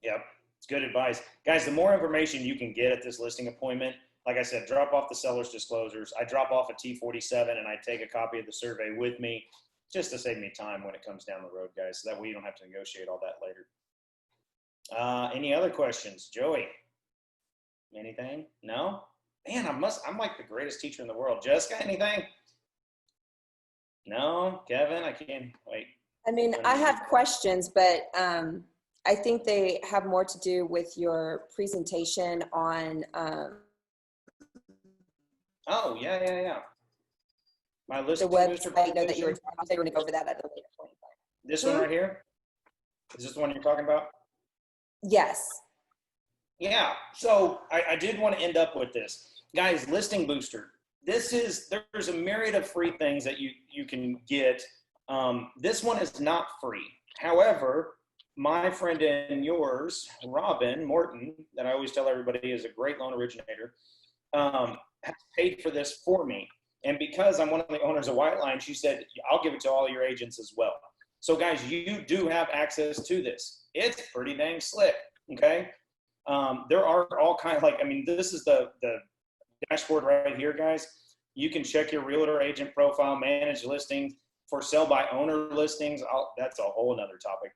Speaker 1: Yep, it's good advice. Guys, the more information you can get at this listing appointment, like I said, drop off the seller's disclosures. I drop off a T47 and I take a copy of the survey with me just to save me time when it comes down the road, guys, so that way you don't have to negotiate all that later. Any other questions? Joey, anything? No? Man, I'm like the greatest teacher in the world. Jessica, anything? No? Kevin, I can't wait.
Speaker 3: I mean, I have questions, but I think they have more to do with your presentation on.
Speaker 1: Oh, yeah. My list.
Speaker 3: The website, I know that you were going to go over that at a later point.
Speaker 1: This one right here? Is this the one you're talking about?
Speaker 3: Yes.
Speaker 1: Yeah. So I did want to end up with this. Guys, Listing Booster. There's a myriad of free things that you can get. This one is not free. However, my friend and yours, Robin Morton, that I always tell everybody is a great loan originator, has paid for this for me. And because I'm one of the owners of White Line, she said, I'll give it to all your agents as well. So guys, you do have access to this. It's pretty dang slick, okay? There are all kinds this is the dashboard right here, guys. You can check your realtor agent profile, manage listings, for sale by owner listings. That's a whole nother topic.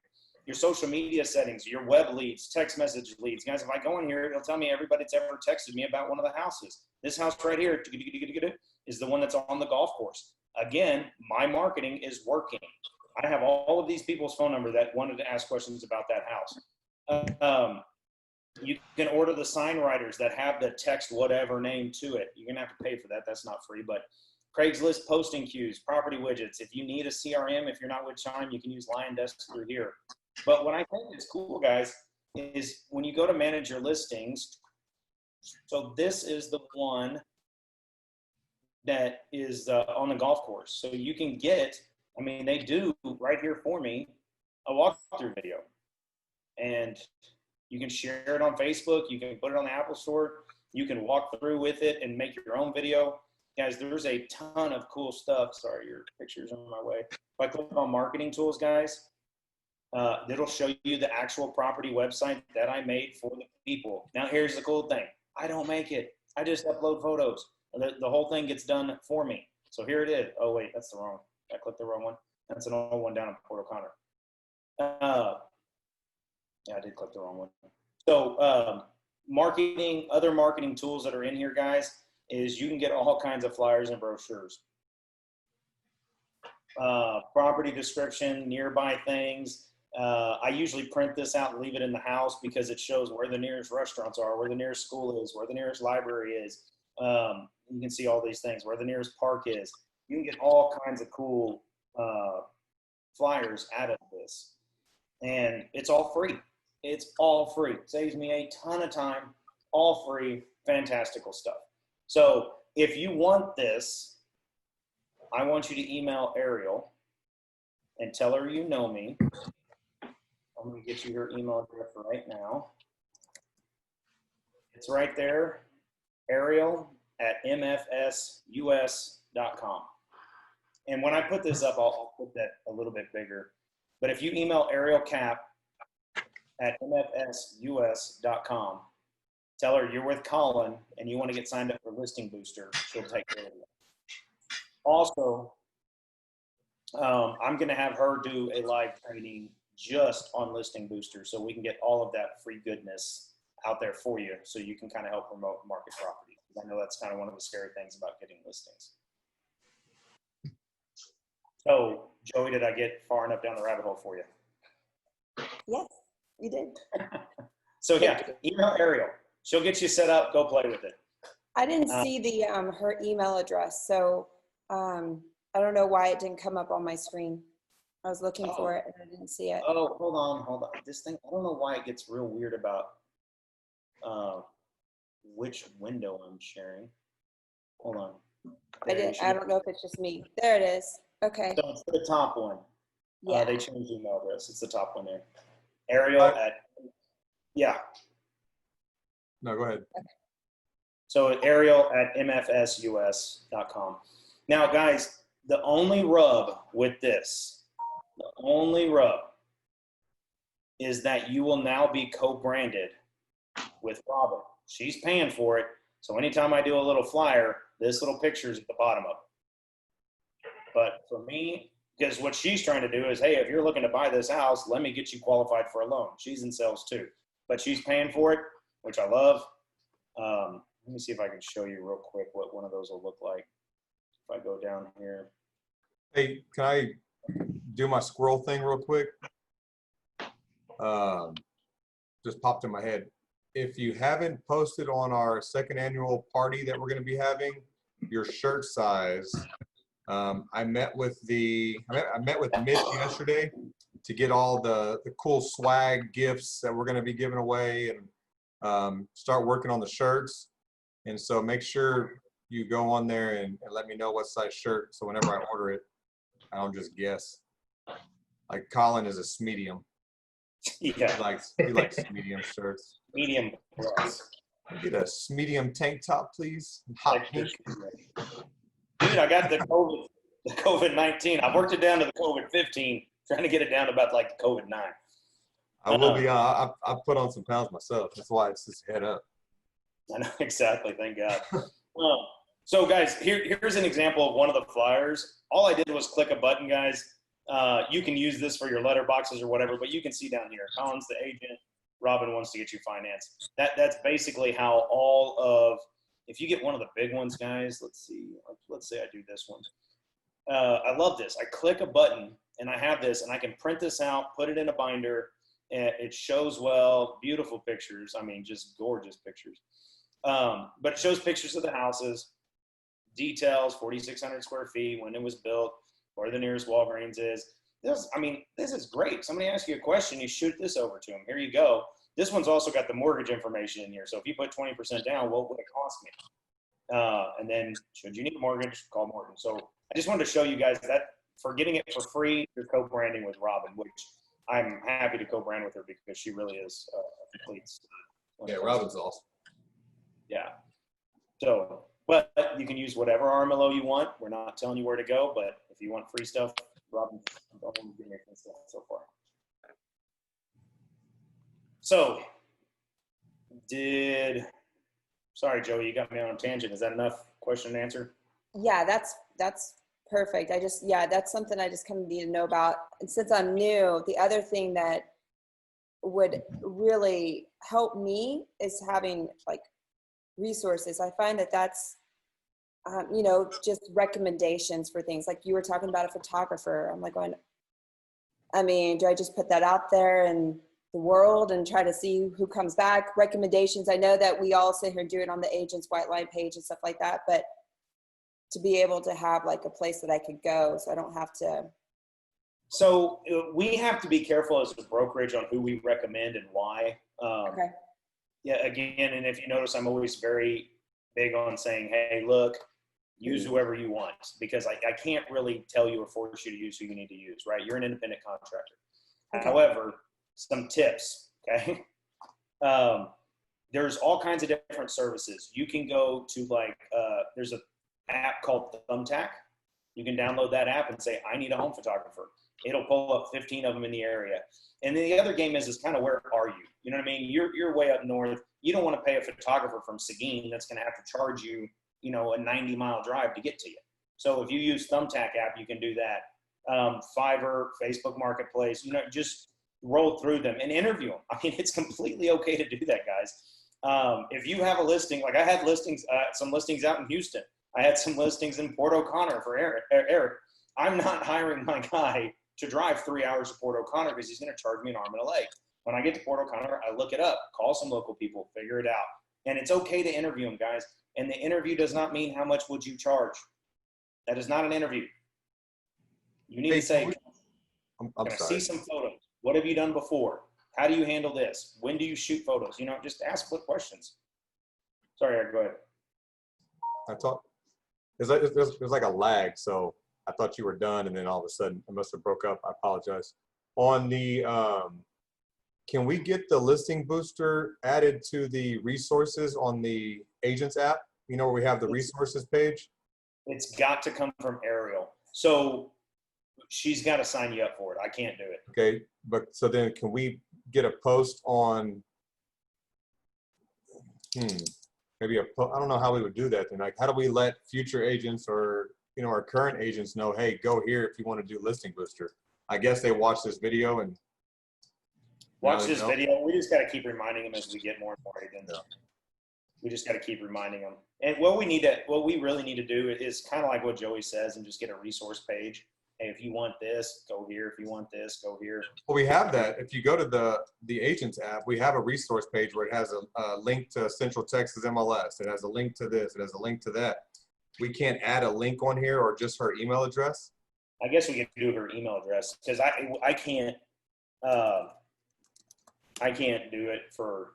Speaker 1: Your social media settings, your web leads, text message leads. Guys, if I go in here, it'll tell me everybody that's ever texted me about one of the houses. This house right here is the one that's on the golf course. Again, my marketing is working. I have all of these people's phone number that wanted to ask questions about that house. You can order the sign writers that have the text whatever name to it. You're going to have to pay for that. That's not free, but Craigslist posting queues, property widgets. If you need a CRM, if you're not with Chime, you can use LionDesk through here. But what I think is cool, guys, is when you go to manage your listings, so this is the one that is on the golf course. So you can get, they do right here for me, a walkthrough video. And you can share it on Facebook. You can put it on the Apple Store. You can walk through with it and make your own video. Guys, there's a ton of cool stuff. Sorry, your picture's on my way. If I click on marketing tools, guys, it'll show you the actual property website that I made for the people. Now, here's the cool thing. I don't make it. I just upload photos. The whole thing gets done for me. So here it is. Oh, wait, that's the wrong. I clicked the wrong one. That's an old one down in Port O'Connor. Yeah, I did click the wrong one. So other marketing tools that are in here, guys, is you can get all kinds of flyers and brochures. Property description, nearby things. I usually print this out and leave it in the house because it shows where the nearest restaurants are, where the nearest school is, where the nearest library is. You can see all these things, where the nearest park is. You can get all kinds of cool flyers out of this. And it's all free. It's all free. It saves me a ton of time. All free. Fantastical stuff. So if you want this, I want you to email Ariel and tell her you know me. I'm going to get you her email address right now. It's right there, ariel@mfsus.com. And when I put this up, I'll put that a little bit bigger. But if you email arielcap@mfsus.com, tell her you're with Colin and you want to get signed up for Listing Booster, she'll take care of it. Also, I'm going to have her do a live training just on Listing Booster so we can get all of that free goodness out there for you so you can kind of help promote market property. I know that's kind of one of the scary things about getting listings. So, Joey, did I get far enough down the rabbit hole for you?
Speaker 3: Yes, you did.
Speaker 1: So yeah, email Ariel. She'll get you set up. Go play with it.
Speaker 3: I didn't see the her email address, so I don't know why it didn't come up on my screen. I was looking for it and I didn't see it.
Speaker 1: Oh, hold on. This thing, I don't know why it gets real weird about which window I'm sharing. Hold on.
Speaker 3: I don't know if it's just me. There it is. Okay.
Speaker 1: So it's the top one.
Speaker 3: Yeah.
Speaker 1: They changed the email address. It's the top one there. Ariel at, yeah.
Speaker 2: No, go ahead.
Speaker 1: So Ariel at mfsus.com. Now, guys, the only rub with this, is that you will now be co-branded with Robin. She's paying for it. So anytime I do a little flyer, this little picture is at the bottom of it. But for me, because what she's trying to do is, hey, if you're looking to buy this house, let me get you qualified for a loan. She's in sales too, but she's paying for it, which I love. Let me see if I can show you real quick what one of those will look like. If I go down here.
Speaker 2: Hey, can I do my squirrel thing real quick? Just popped in my head. If you haven't posted on our second annual party that we're going to be having, your shirt size, I met with Mitch yesterday to get all the cool swag gifts that we're going to be giving away and start working on the shirts. And so make sure you go on there and let me know what size shirt. So whenever I order it, I don't just guess. Like Colin is a medium.
Speaker 1: Yeah.
Speaker 2: He likes medium shirts.
Speaker 1: Medium plus.
Speaker 2: Get a medium tank top, please. Hot pink.
Speaker 1: Dude, I got the COVID-19. I worked it down to the COVID-15, trying to get it down to about like the COVID-9.
Speaker 2: I will be on. I put on some pounds myself. That's why it's just head up.
Speaker 1: I know, exactly. Thank God. So, guys, here's an example of one of the flyers. All I did was click a button, guys. You can use this for your letter boxes or whatever, but you can see down here, Colin's the agent. Robin wants to get you financed. That's basically how all of, if you get one of the big ones, guys, let's see. Let's say I do this one. I love this. I click a button and I have this and I can print this out, put it in a binder, and it shows well, beautiful pictures. I mean, just gorgeous pictures. But it shows pictures of the houses, details, 4,600 square feet, when it was built, where the nearest Walgreens is. This is great. Somebody asks you a question, you shoot this over to them. Here you go. This one's also got the mortgage information in here. So if you put 20% down, what would it cost me? And then should you need a mortgage, call Morgan. So I just wanted to show you guys that for getting it for free, you're co-branding with Robin, which I'm happy to co-brand with her because she really is a complete stud.
Speaker 2: Yeah, Robin's awesome.
Speaker 1: Yeah. So, but you can use whatever RMLO you want. We're not telling you where to go, but if you want free stuff, Robin, don't give me free stuff so far. So, sorry, Joey, you got me on a tangent. Is that enough question and answer?
Speaker 3: Yeah, that's perfect. That's something I just kind of need to know about. And since I'm new, the other thing that would really help me is having like resources. I find that's, just recommendations for things. Like you were talking about a photographer. I'm like going, do I just put that out there in the world and try to see who comes back? Recommendations. I know that we all sit here and do it on the agent's white line page and stuff like that, but to be able to have like a place that I could go so I don't have to.
Speaker 1: So we have to be careful as a brokerage on who we recommend and why.
Speaker 3: Okay.
Speaker 1: Yeah, again, and if you notice, I'm always very big on saying, hey, look, use whoever you want, because I can't really tell you or force you to use who you need to use, right? You're an independent contractor. Okay. However, some tips, okay? There's all kinds of different services. You can go to there's an app called Thumbtack. You can download that app and say, I need a home photographer. It'll pull up 15 of them in the area. And then the other game is kind of, where are you? You know what I mean? You're way up north. You don't want to pay a photographer from Seguin that's going to have to charge you, a 90-mile drive to get to you. So if you use Thumbtack app, you can do that. Fiverr, Facebook Marketplace, just roll through them and interview them. I mean, it's completely okay to do that, guys. If you have a listing, like I had listings, some listings out in Houston. I had some listings in Port O'Connor for Eric. I'm not hiring my guy to drive 3 hours to Port O'Connor because he's going to charge me an arm and a leg. When I get to Port O'Connor, I look it up, call some local people, figure it out. And it's okay to interview them, guys. And the interview does not mean how much would you charge. That is not an interview. You need to say,
Speaker 2: I'm
Speaker 1: can I
Speaker 2: sorry.
Speaker 1: see some photos? What have you done before? How do you handle this? When do you shoot photos? You know, just ask quick questions. Sorry, Eric, go ahead.
Speaker 2: I thought there's like a lag, so I thought you were done, and then all of a sudden it must have broke up. I apologize. On the can we get the listing booster added to the resources on the agents app? You know, where we have the resources page?
Speaker 1: It's got to come from Ariel. So she's got to sign you up for it. I can't do it.
Speaker 2: Okay, but so then can we get a post on, maybe I don't know how we would do that then. Like, how do we let future agents or, you know, our current agents know, hey, go here if you want to do listing booster? I guess they watch this video and
Speaker 1: watch this video. We just got to keep reminding them as we get more and more agents.
Speaker 2: Yeah.
Speaker 1: We just got to keep reminding them. And what we really need to do is kind of like what Joey says and just get a resource page. Hey, if you want this, go here. If you want this, go here.
Speaker 2: Well, we have that. If you go to the agents app, we have a resource page where it has a link to Central Texas MLS. It has a link to this. It has a link to that. We can't add a link on here or just her email address.
Speaker 1: I guess we could do her email address because I can't do it for.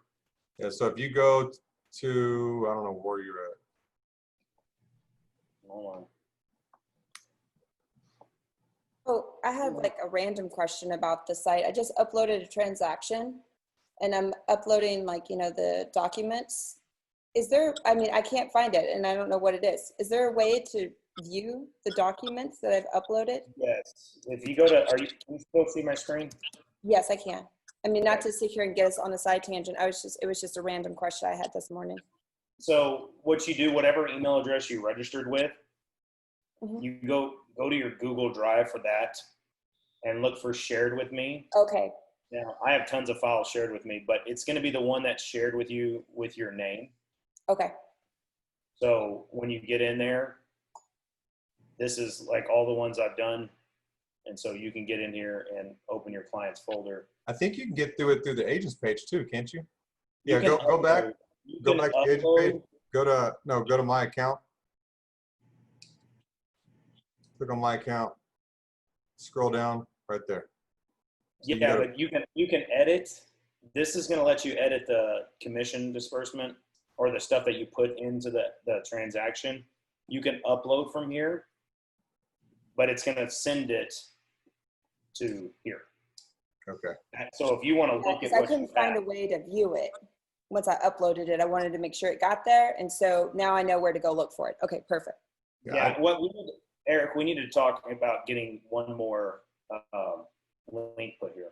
Speaker 2: Yeah. So if you go to, I don't know where you're at.
Speaker 1: Hold on.
Speaker 3: Oh, I have like a random question about the site. I just uploaded a transaction and I'm uploading like, you know, the documents. Is there, I mean, I can't find it and I don't know what it is. Is there a way to view the documents that I've uploaded?
Speaker 1: Yes. If you go to, can you still see my screen?
Speaker 3: Yes, I can. I mean, not to sit here and get us on a side tangent. It was just a random question I had this morning.
Speaker 1: So what you do, whatever email address you registered with,
Speaker 3: Mhm.
Speaker 1: you go to your Google Drive for that and look for shared with me.
Speaker 3: Okay.
Speaker 1: Now, I have tons of files shared with me, but it's going to be the one that's shared with you with your name.
Speaker 3: Okay.
Speaker 1: So when you get in there, this is like all the ones I've done. And so you can get in here and open your client's folder.
Speaker 2: I think you can get through it through the agents page too, can't you? Yeah,
Speaker 1: You can
Speaker 2: go back.
Speaker 1: upload- you
Speaker 2: Go
Speaker 1: can
Speaker 2: back to the agent
Speaker 1: upload-
Speaker 2: page. Go to my account. Click on my account. Scroll down right there. So
Speaker 1: Yeah, but you can edit. This is going to let you edit the commission disbursement or the stuff that you put into the transaction. You can upload from here, but it's going to send it to here.
Speaker 2: Okay.
Speaker 1: So if you want to look at
Speaker 3: I
Speaker 1: what
Speaker 3: couldn't
Speaker 1: you
Speaker 3: find
Speaker 1: have,
Speaker 3: a way to view it. Once I uploaded it, I wanted to make sure it got there. And so now I know where to go look for it. Okay, perfect.
Speaker 1: yeah, what we need, Eric, we need to talk about getting one more link put here.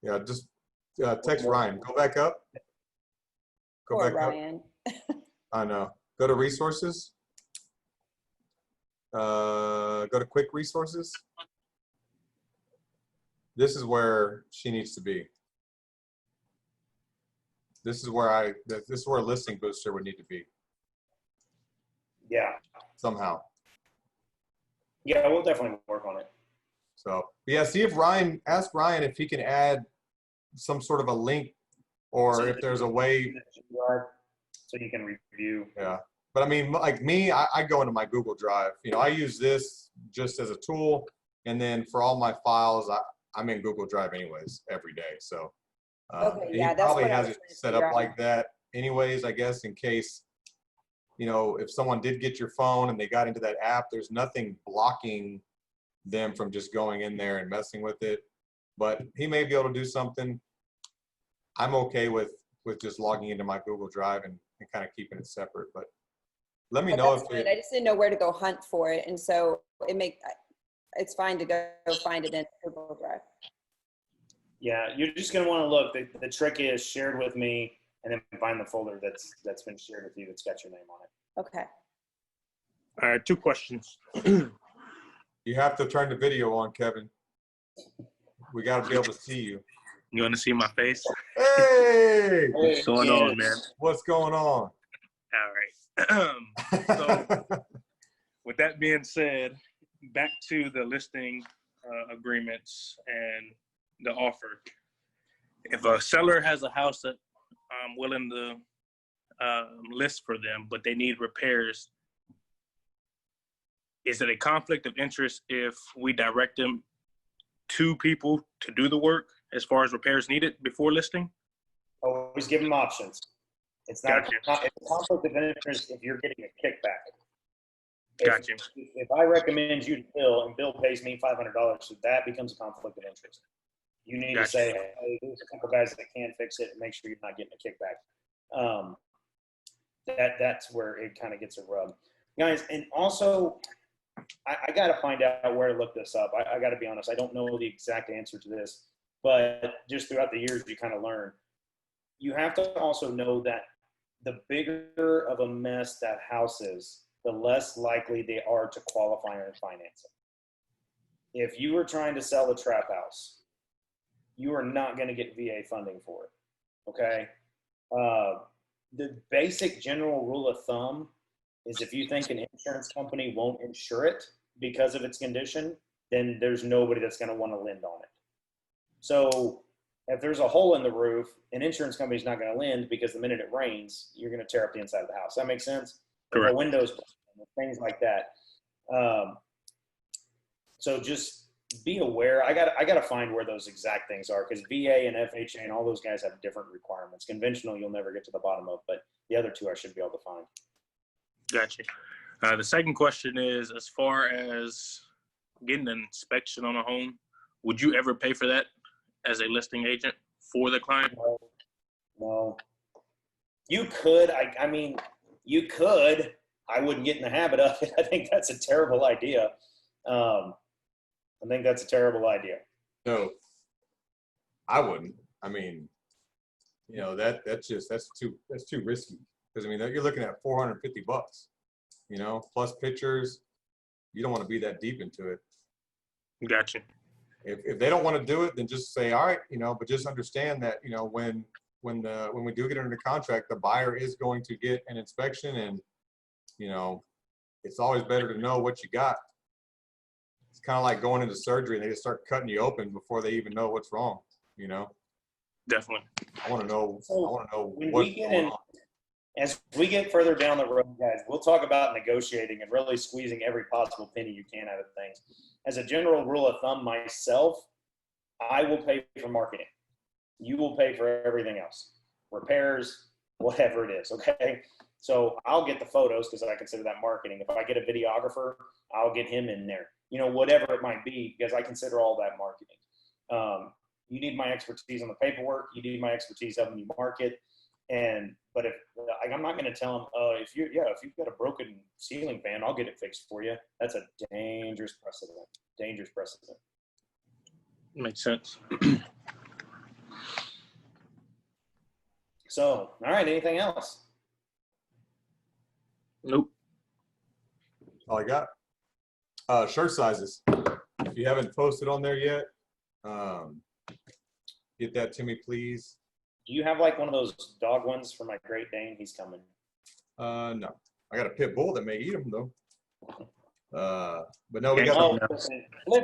Speaker 2: Yeah, just text Ryan. Go back up. Go
Speaker 3: Poor
Speaker 2: back up.
Speaker 3: Ryan.
Speaker 2: I know. Go to resources. Go to quick resources. This is where she needs to be. This is where a listing booster would need to be
Speaker 1: Yeah.
Speaker 2: somehow.
Speaker 1: Yeah, we'll definitely work on it.
Speaker 2: So yeah, ask Ryan if he can add some sort of a link or if there's a way.
Speaker 1: So you can review.
Speaker 2: Yeah. But I mean, like me, I go into my Google Drive. You know, I use this just as a tool. And then for all my files, I'm in Google Drive anyways, every day. So
Speaker 3: Okay,
Speaker 2: he
Speaker 3: yeah, that's
Speaker 2: probably
Speaker 3: what I
Speaker 2: has
Speaker 3: was
Speaker 2: it
Speaker 3: trying to
Speaker 2: set
Speaker 3: figure
Speaker 2: up
Speaker 3: out.
Speaker 2: like that anyways, I guess, in case, you know, if someone did get your phone and they got into that app, there's nothing blocking them from just going in there and messing with it. But he may be able to do something. I'm okay with just logging into my Google Drive and kind of keeping it separate. But let me know if
Speaker 3: I just didn't know where to go hunt for it. And so it's fine to go find it in Google Drive.
Speaker 1: Yeah, you're just going to want to look. The trick is shared with me and then find the folder that's been shared with you that's got your name on it.
Speaker 3: Okay.
Speaker 4: All right, 2 questions.
Speaker 2: you have to turn the video on, Kevin. We got to be able to see you.
Speaker 4: You want to see my face?
Speaker 2: Hey,
Speaker 4: What's going on, man?
Speaker 2: what's going on?
Speaker 4: All right. So, with that being said, back to the listing agreements and the offer. If a seller has a house that I'm willing to list for them, but they need repairs, is it a conflict of interest if we direct them to people to do the work as far as repairs needed before listing?
Speaker 1: Always give them options. It's not it's a conflict of interest if you're getting a kickback.
Speaker 4: Gotcha.
Speaker 1: If I recommend you to Bill and Bill pays me $500, so that becomes a conflict of interest. You need to say, hey, there's a couple guys that can fix it and make sure you're not getting a kickback. That's where it kind of gets a rub. Guys, and also, I got to find out where to look this up. I got to be honest. I don't know the exact answer to this, but just throughout the years, you kind of learn. You have to also know that the bigger of a mess that house is, the less likely they are to qualify on financing. If you were trying to sell a trap house, you are not going to get VA funding for it. Okay. The basic general rule of thumb is if you think an insurance company won't insure it because of its condition, then there's nobody that's going to want to lend on it. So if there's a hole in the roof, an insurance company's not going to lend because the minute it rains, you're going to tear up the inside of the house. That makes sense?
Speaker 4: Correct.
Speaker 1: The windows, things like that. So just be aware. I got to find where those exact things are, because VA and FHA and all those guys have different requirements. Conventional, you'll never get to the bottom of, but the other two I should be able to find.
Speaker 4: Gotcha. The second question is, as far as getting an inspection on a home, would you ever pay for that as a listing agent for the client?
Speaker 1: No. You could. I mean, you could. I wouldn't get in the habit of it. I think that's a terrible idea.
Speaker 2: No, I wouldn't. I mean, that's too risky, because I mean, you're looking at $450, plus pictures. You don't want to be that deep into it.
Speaker 4: Gotcha.
Speaker 2: If they don't want to do it, then just say, all right, but just understand that, when we do get under contract, the buyer is going to get an inspection, and, it's always better to know what you got. It's kind of like going into surgery and they just start cutting you open before they even know what's wrong,
Speaker 4: Definitely.
Speaker 2: I want to know
Speaker 1: when
Speaker 2: what's
Speaker 1: we get
Speaker 2: going
Speaker 1: in,
Speaker 2: on.
Speaker 1: as we get further down the road, guys, we'll talk about negotiating and really squeezing every possible penny you can out of things. As a general rule of thumb, myself, I will pay for marketing. You will pay for everything else, repairs, whatever it is. Okay. So I'll get the photos because I consider that marketing. If I get a videographer, I'll get him in there, whatever it might be, because I consider all that marketing. You need my expertise on the paperwork. You need my expertise helping you market. But if I'm not going to tell them, if you've got a broken ceiling fan, I'll get it fixed for you. That's a dangerous precedent.
Speaker 4: Makes sense.
Speaker 1: So, all right. Anything else?
Speaker 4: Nope.
Speaker 2: All I got. Shirt sizes. If you haven't posted on there yet, get that to me, please.
Speaker 1: Do you have like one of those dog ones for my Great Dane? He's coming.
Speaker 2: No. I got a pit bull that may eat them though. But no, we
Speaker 1: Flip
Speaker 2: got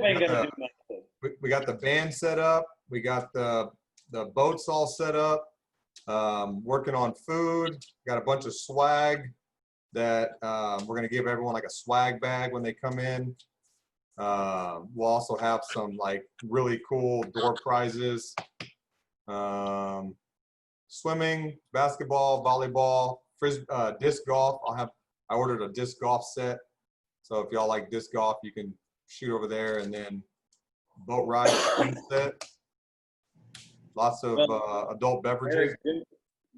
Speaker 1: ain't gonna do nothing.
Speaker 2: we got the band set up. We got the boats all set up. Working on food. Got a bunch of swag that we're gonna give everyone like a swag bag when they come in. We'll also have some like really cool door prizes. Swimming, basketball, volleyball, disc golf. I ordered a disc golf set. So if y'all like disc golf, you can shoot over there, and then boat ride set. Lots of adult beverages.
Speaker 1: Eric,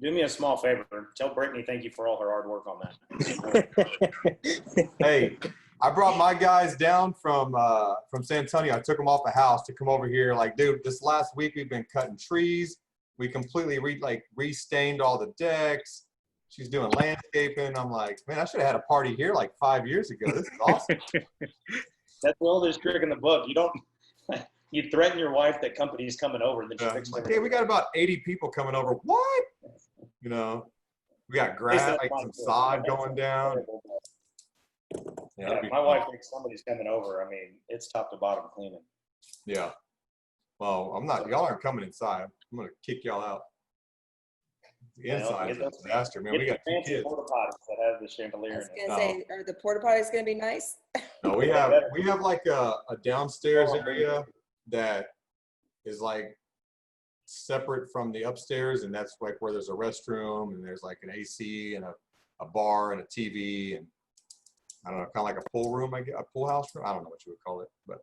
Speaker 1: do me a small favor. Tell Brittany thank you for all her hard work on that.
Speaker 2: Hey, I brought my guys down from San Antonio. I took them off the house to come over here. Like, dude, this last week we've been cutting trees. We completely re-stained all the decks. She's doing landscaping. I'm like, man, I should have had a party here like 5 years ago. This is awesome.
Speaker 1: That's the oldest trick in the book. You don't You threaten your wife that company's coming over, and then she
Speaker 2: Yeah.
Speaker 1: fixes
Speaker 2: Like,
Speaker 1: everything.
Speaker 2: hey, we got about 80 people coming over. What? You know, we got grass, like some sod going down.
Speaker 1: Yeah,
Speaker 2: Yeah,
Speaker 1: my wife thinks somebody's coming over. I mean, it's top to bottom cleaning.
Speaker 2: yeah. Well, I'm not. Y'all aren't coming inside. I'm gonna kick y'all out. The
Speaker 1: Well,
Speaker 2: inside is
Speaker 1: get
Speaker 2: a
Speaker 1: those-
Speaker 2: disaster, man.
Speaker 1: Get
Speaker 2: We
Speaker 1: the
Speaker 2: got 2
Speaker 1: fancy
Speaker 2: kids.
Speaker 1: porta potties that have the
Speaker 3: I
Speaker 1: chandelier
Speaker 3: was
Speaker 1: in it.
Speaker 3: gonna say, are the porta potties gonna be nice?
Speaker 2: No, we have like a downstairs area that is like separate from the upstairs, and that's like where there's a restroom and there's like an AC and a bar and a TV and I don't know, kind of like a pool room, a pool house room. I don't know what you would call it, but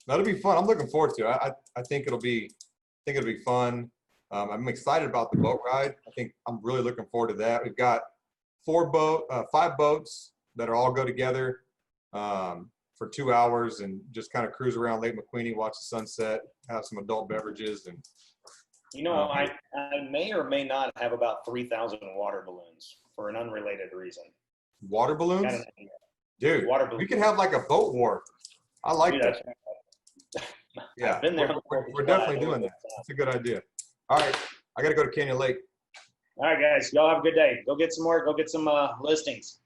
Speaker 2: that'll be fun. I'm looking forward to it. I think it'll be fun. I'm excited about the boat ride. I think I'm really looking forward to that. We've got 5 boats that are all go together for 2 hours and just kind of cruise around Lake McQueeney, watch the sunset, have some adult beverages, and
Speaker 1: You know, I may or may not have about 3,000 water balloons for an unrelated reason.
Speaker 2: water balloons.
Speaker 1: Got an idea.
Speaker 2: Dude,
Speaker 1: Water
Speaker 2: we
Speaker 1: balloons.
Speaker 2: could have like a boat war. I like
Speaker 1: Dude,
Speaker 2: that.
Speaker 1: that's-
Speaker 2: Yeah,
Speaker 1: I've been there.
Speaker 2: we're definitely doing that. That's a good idea. All right, I got to go to Canyon Lake.
Speaker 1: All right, guys. Y'all have a good day. Go get some more. Go get some listings.